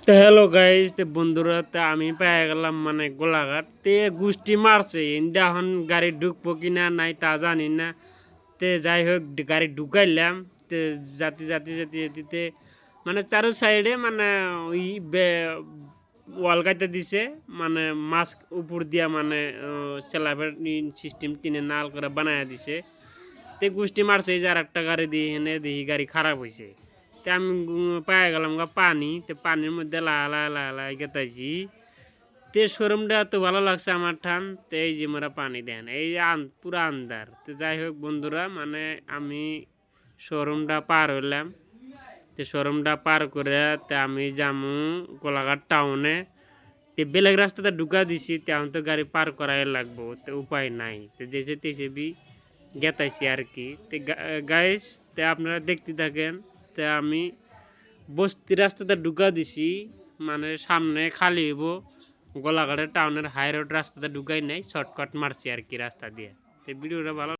তো hello guys, তো বন্ধুরা, তো আমি পেয়ে গেলাম মানে গোলাঘাট। তে গুষ্টি মারছে ইন্দা, এখন গাড়ি ঢুকবো কিনা নাই তা জানি না। তে যাই হোক, গাড়ি ঢুকাইলাম। তে জাতি জাতি জাতি জাতিতে মানে চারো সাইডে মানে ওই ওয়াল গাইতে দিছে, মানে মাস্ক উপর দিয়া মানে স্ল্যাবের সিস্টেম টিনে নাল করে বানায় দিছে। তে গুষ্টি মারছে এই যে আর একটা গাড়ি দিয়ে এনে দেখি গাড়ি খারাপ হয়েছে। তে আমি পায়ে গেলাম পানি, তে পানির মধ্যে লালা গেতাইছি। তে শোরুমটা এত ভালো লাগছে আমার ঠান। তো এই যে মোরা পানি দেন, এই যে পুরা আন্দার। তো যাই হোক বন্ধুরা, মানে আমি শোরুমটা পার হইলাম। তো শোরুমটা পার করে তে আমি যামু গোলাঘাট টাউনে। তে বেলেগ রাস্তাতে ঢুকা দিছি, তেমন তো গাড়ি পার করাই লাগবো, তো উপায় নাই। তো যেসে তেসে বি গেতাইছি আর কি। তো গাইস, তে আপনারা দেখতে থাকেন। তে আমি বস্তি রাস্তাতে ঢুকা দিছি, মানে সামনে খালি হইব। গোলাঘাটের টাউনের হাই রোড রাস্তাতে ঢুকাই নাই, শর্টকাট মারছি আর কি রাস্তা দিয়ে। তো ভিডিওটা ভালো